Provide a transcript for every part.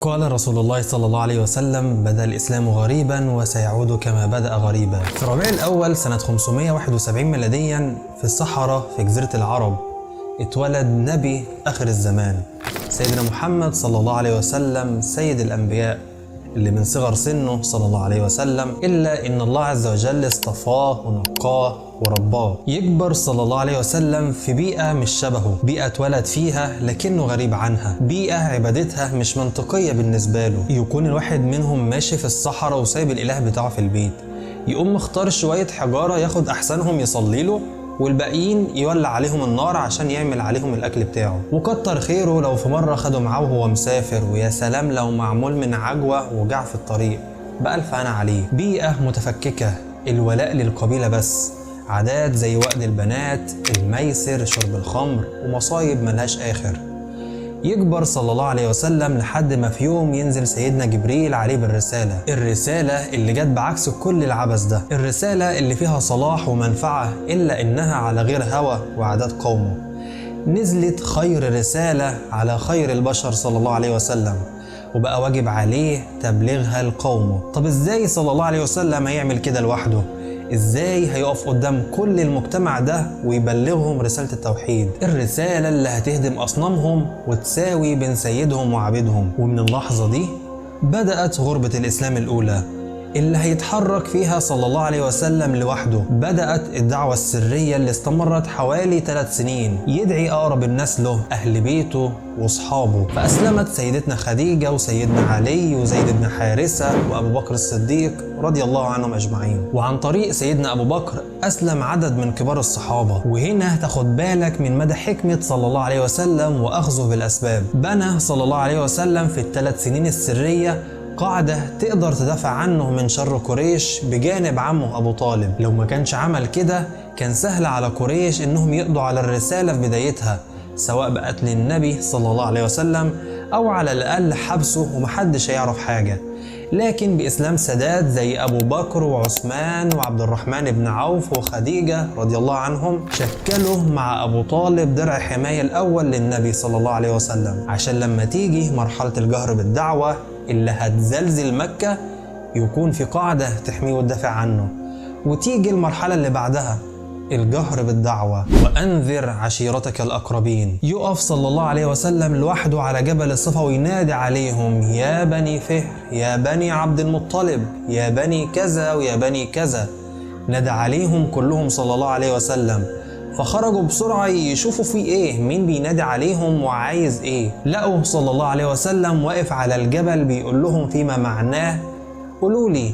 قال رسول الله صلى الله عليه وسلم: بدأ الإسلام غريبا وسيعود كما بدأ غريبا. في ربيع الأول سنة 571 ميلاديا في الصحراء في جزيرة العرب اتولد نبي آخر الزمان سيدنا محمد صلى الله عليه وسلم، سيد الأنبياء اللي من صغر سنه صلى الله عليه وسلم، إلا إن الله عز وجل اصطفاه ونقاه ورباه يكبر صلى الله عليه وسلم في بيئة مش شبهه، بيئة اتولد فيها لكنه غريب عنها، بيئة عبادتها مش منطقية بالنسبة له. يكون الواحد منهم ماشي في الصحراء وسايب الإله بتاعه في البيت، يقوم مختار شوية حجارة ياخد أحسنهم يصلي له، والباقيين يولع عليهم النار عشان يعمل عليهم الأكل بتاعه. وكتر خيره لو في مرة خده معاه وهو مسافر، ويا سلام لو معمول من عجوة وجع في الطريق بألف أنا عليه. بيئة متفككة، الولاء للقبيلة بس، عادات زي وأد البنات، الميسر، شرب الخمر، ومصايب ملهاش آخر. يكبر صلى الله عليه وسلم لحد ما في يوم ينزل سيدنا جبريل عليه بالرسالة، الرسالة اللي جت بعكس كل العبث ده، الرسالة اللي فيها صلاح ومنفعة إلا إنها على غير هوى وعادات قومه. نزلت خير رسالة على خير البشر صلى الله عليه وسلم، وبقى واجب عليه تبليغها لقومه. طب إزاي صلى الله عليه وسلم هيعمل كده لوحده؟ ازاي هيقف قدام كل المجتمع ده ويبلغهم رسالة التوحيد، الرسالة اللي هتهدم أصنامهم وتساوي بين سيدهم وعبيدهم؟ ومن اللحظة دي بدأت غربة الإسلام الأولى اللي هيتحرك فيها صلى الله عليه وسلم لوحده. بدأت الدعوة السرية اللي استمرت حوالي 3 سنين، يدعي أقرب الناس له، أهل بيته وأصحابه. فأسلمت سيدتنا خديجة وسيدنا علي وزيد بن حارثة وأبو بكر الصديق رضي الله عنهم أجمعين، وعن طريق سيدنا أبو بكر أسلم عدد من كبار الصحابة. وهنا تاخد بالك من مدى حكمة صلى الله عليه وسلم وأخذه بالأسباب. بنى صلى الله عليه وسلم في ال3 سنين السرية قاعدة تقدر تدافع عنه من شر قريش بجانب عمه أبو طالب. لو ما كانش عمل كده كان سهل على قريش إنهم يقضوا على الرسالة في بدايتها، سواء بقتل النبي صلى الله عليه وسلم أو على الأقل حبسه ومحدش هيعرف حاجة. لكن بإسلام سادات زي أبو بكر وعثمان وعبد الرحمن بن عوف وخديجة رضي الله عنهم شكلوا مع أبو طالب درع حماية الأول للنبي صلى الله عليه وسلم، عشان لما تيجي مرحلة الجهر بالدعوة اللي هتزلزل مكة يكون في قاعدة تحميه وتدافع عنه. وتيجي المرحلة اللي بعدها الجهر بالدعوة، وأنذر عشيرتك الأقربين. يقف صلى الله عليه وسلم لوحده على جبل الصفا وينادي عليهم: يا بني فهر، يا بني عبد المطلب، يا بني كذا ويا بني كذا. نادى عليهم كلهم صلى الله عليه وسلم، فخرجوا بسرعة يشوفوا في ايه، مين بينادي عليهم وعايز ايه. لقوا صلى الله عليه وسلم واقف على الجبل بيقول لهم فيما معناه: قولوا لي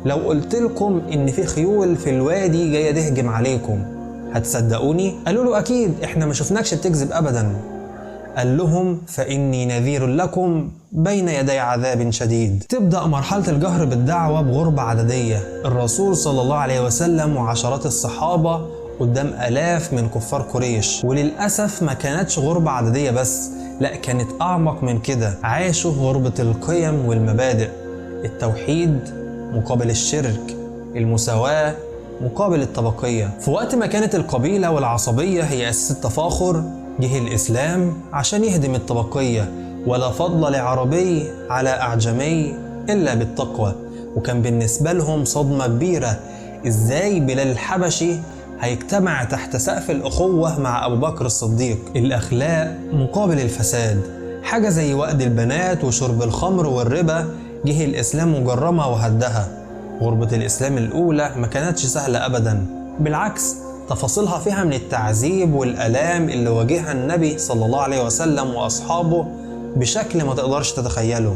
لو قلت لكم ان في خيول في الوادي جايه تهجم عليكم هتصدقوني؟ قالوا له: اكيد، احنا ما شفناكش بتكذب ابدا. قال لهم: فاني نذير لكم بين يدي عذاب شديد. تبدا مرحله الجهر بالدعوه بغربه عدديه، الرسول صلى الله عليه وسلم وعشرات الصحابه قدام آلاف من كفار قريش. وللأسف ما كانتش غربة عددية بس، لا كانت أعمق من كده، عاشوا غربة القيم والمبادئ، التوحيد مقابل الشرك، المساواة مقابل الطبقية. في وقت ما كانت القبيلة والعصبية هي أساس التفاخر، جه الإسلام عشان يهدم الطبقية. ولا فضل لعربي على أعجمي إلا بالتقوى. وكان بالنسبة لهم صدمة كبيرة، إزاي بلال الحبشي هيجتمع تحت سقف الأخوة مع أبو بكر الصديق؟ الأخلاق مقابل الفساد، حاجة زي وأد البنات وشرب الخمر والربا، جه الإسلام وجرمها وهدها. غربة الإسلام الأولى ما كانتش سهلة أبدا، بالعكس تفاصيلها فيها من التعذيب والآلام اللي واجهها النبي صلى الله عليه وسلم وأصحابه بشكل ما تقدرش تتخيله،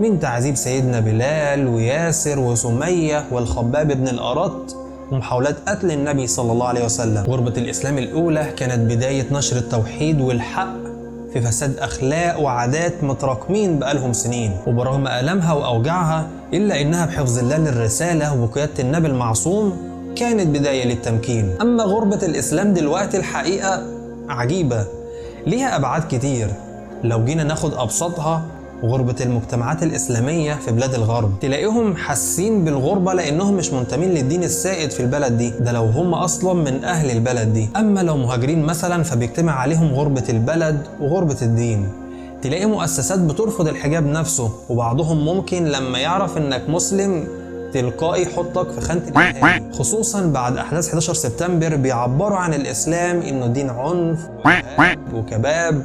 من تعذيب سيدنا بلال وياسر وسمية والخباب بن الأرط ومحاولات قتل النبي صلى الله عليه وسلم. غربة الإسلام الأولى كانت بداية نشر التوحيد والحق في فساد أخلاق وعادات متراكمين بقالهم سنين. وبرغم آلامها وأوجاعها إلا إنها بحفظ الله للرسالة وبقيادة النبي المعصوم كانت بداية للتمكين. أما غربة الإسلام دلوقتي الحقيقة عجيبة، ليها أبعاد كتير. لو جينا ناخد أبسطها، غربة المجتمعات الإسلامية في بلاد الغرب، تلاقيهم حاسين بالغربة لأنهم مش منتمين للدين السائد في البلد دي، ده لو هم أصلا من أهل البلد دي. أما لو مهاجرين مثلا فبيجتمع عليهم غربة البلد وغربة الدين. تلاقي مؤسسات بترفض الحجاب نفسه، وبعضهم ممكن لما يعرف انك مسلم تلقائي يحطك في خانة الإرهابي، خصوصا بعد أحداث 11 سبتمبر بيعبروا عن الإسلام إنه دين عنف وكباب.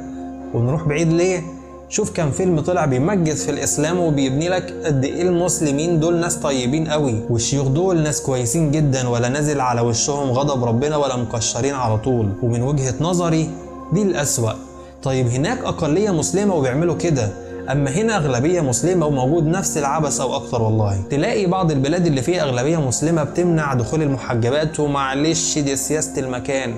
ونروح بعيد ليه؟ شوف كم فيلم طلع بيمجد في الإسلام وبيبني لك قد إيه المسلمين دول ناس طيبين قوي، والشيوخ دول ناس كويسين جدا، ولا نازل على وشهم غضب ربنا ولا مكشرين على طول. ومن وجهة نظري دي الأسوأ. طيب هناك أقلية مسلمة وبيعملوا كده، أما هنا أغلبية مسلمة وموجود نفس العبث أو أكتر. والله تلاقي بعض البلاد اللي فيها أغلبية مسلمة بتمنع دخول المحجبات، ومعلش دي سياسة المكان،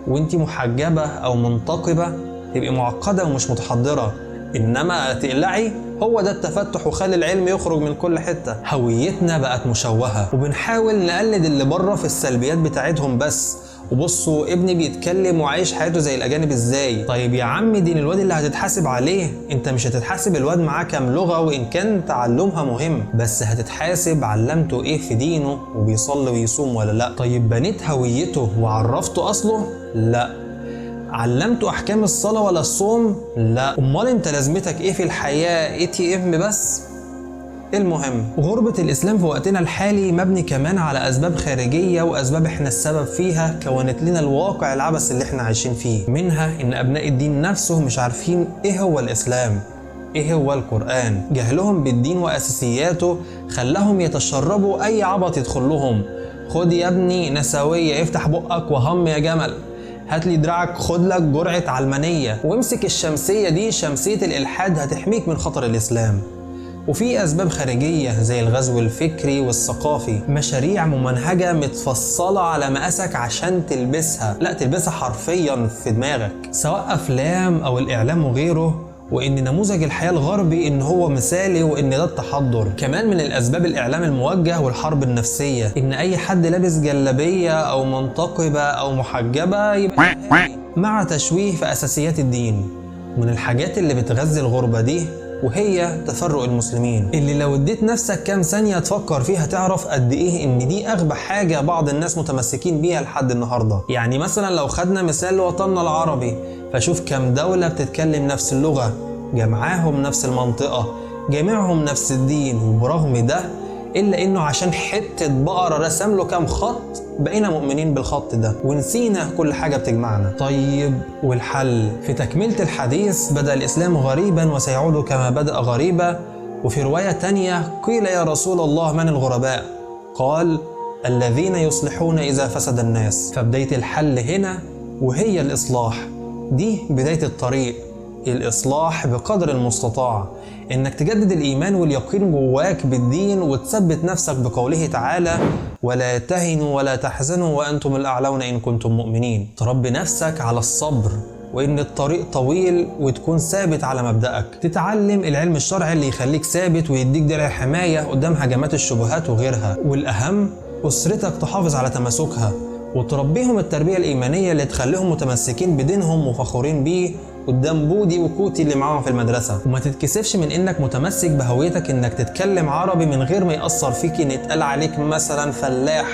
وانتي محجبة أو منتقبة تبقي معقدة ومش متحضرة، إنما تقلعي هو ده التفتح وخلي العلم يخرج من كل حتة. هويتنا بقت مشوهة وبنحاول نقلد اللي بره في السلبيات بتاعتهم بس. وبصوا ابني بيتكلم وعايش حياته زي الأجانب ازاي. طيب يا عم دين الواد اللي هتتحاسب عليه، انت مش هتتحاسب الواد معاه كام لغة وإن كان تعلمها مهم، بس هتتحاسب علمته ايه في دينه وبيصلي ويصوم ولا لا. طيب بنيت هويته وعرفته أصله؟ لا. علمته احكام الصلاة ولا الصوم؟ لا. امال انت لازمتك ايه في الحياة؟ ATM بس؟ المهم غربة الاسلام في وقتنا الحالي مبني كمان على اسباب خارجية واسباب احنا السبب فيها، كونت لنا الواقع العبث اللي احنا عايشين فيه. منها ان ابناء الدين نفسه مش عارفين ايه هو الاسلام، ايه هو القرآن. جهلهم بالدين واساسياته خلاهم يتشربوا اي عبط يدخل لهم. خد يا ابني نسوية، افتح بقك وهم يا جمل، هات لي دراعك خد لك جرعة علمانية، وامسك الشمسية دي شمسية الإلحاد هتحميك من خطر الإسلام. وفي أسباب خارجية زي الغزو الفكري والثقافي، مشاريع ممنهجة متفصلة على مقاسك عشان تلبسها، لا تلبسها حرفيا في دماغك، سواء أفلام أو الإعلام وغيره. وإن نموذج الحياة الغربي إن هو مثالي وإن ده التحضر. كمان من الأسباب الإعلام الموجه والحرب النفسية، إن أي حد لابس جلابية أو منتقبة أو محجبة يبقى مع تشويه في أساسيات الدين. من الحاجات اللي بتغذي الغربة دي وهي تفرق المسلمين، اللي لو اديت نفسك كام ثانية تفكر فيها تعرف قد ايه ان دي اغبى حاجة بعض الناس متمسكين بيها لحد النهاردة. يعني مثلا لو خدنا مثال وطننا العربي، فشوف كام دولة بتتكلم نفس اللغة، جمعاهم نفس المنطقة، جميعهم نفس الدين، وبرغم ده إلا إنه عشان حتة بقرة رسم له كام خط بقينا مؤمنين بالخط ده ونسينا كل حاجة بتجمعنا. طيب والحل؟ في تكملة الحديث بدأ الإسلام غريبا وسيعود كما بدأ غريبا. وفي رواية تانية قيل يا رسول الله من الغرباء؟ قال الذين يصلحون إذا فسد الناس. فبداية الحل هنا وهي الإصلاح، دي بداية الطريق. الإصلاح بقدر المستطاع، إنك تجدد الإيمان واليقين جواك بالدين وتثبت نفسك بقوله تعالى ولا تهنوا ولا تحزنوا وأنتم الأعلون إن كنتم مؤمنين. تربي نفسك على الصبر وإن الطريق طويل وتكون ثابت على مبدأك. تتعلم العلم الشرعي اللي يخليك ثابت ويديك درع حماية قدام هجمات الشبهات وغيرها. والأهم أسرتك تحافظ على تماسكها وتربيهم التربية الإيمانية اللي تخليهم متمسكين بدينهم وفخورين بيه قدام بودي وكوتي اللي معاهم في المدرسة. وما تتكسفش من انك متمسك بهويتك، انك تتكلم عربي من غير ما يأثر فيك ان يتقال عليك مثلا فلاح،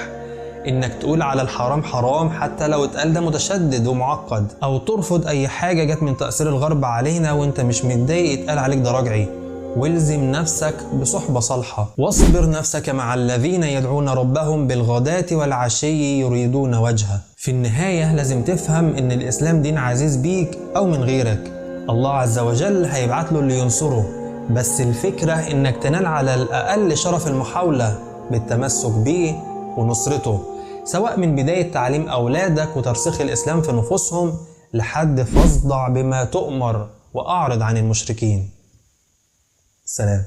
انك تقول على الحرام حرام حتى لو اتقال ده متشدد ومعقد، او ترفض اي حاجة جت من تأثير الغرب علينا وانت مش متضايق يتقال عليك ده راجعي. والزم نفسك بصحبة صالحة، واصبر نفسك مع الذين يدعون ربهم بالغداة والعشي يريدون وجهه. في النهاية لازم تفهم ان الاسلام دين عزيز بيك او من غيرك، الله عز وجل هيبعت له اللي ينصره، بس الفكرة انك تنال على الاقل شرف المحاولة بالتمسك بيه ونصرته، سواء من بداية تعليم اولادك وترسيخ الاسلام في نفوسهم لحد فاصدع بما تؤمر واعرض عن المشركين. سلام.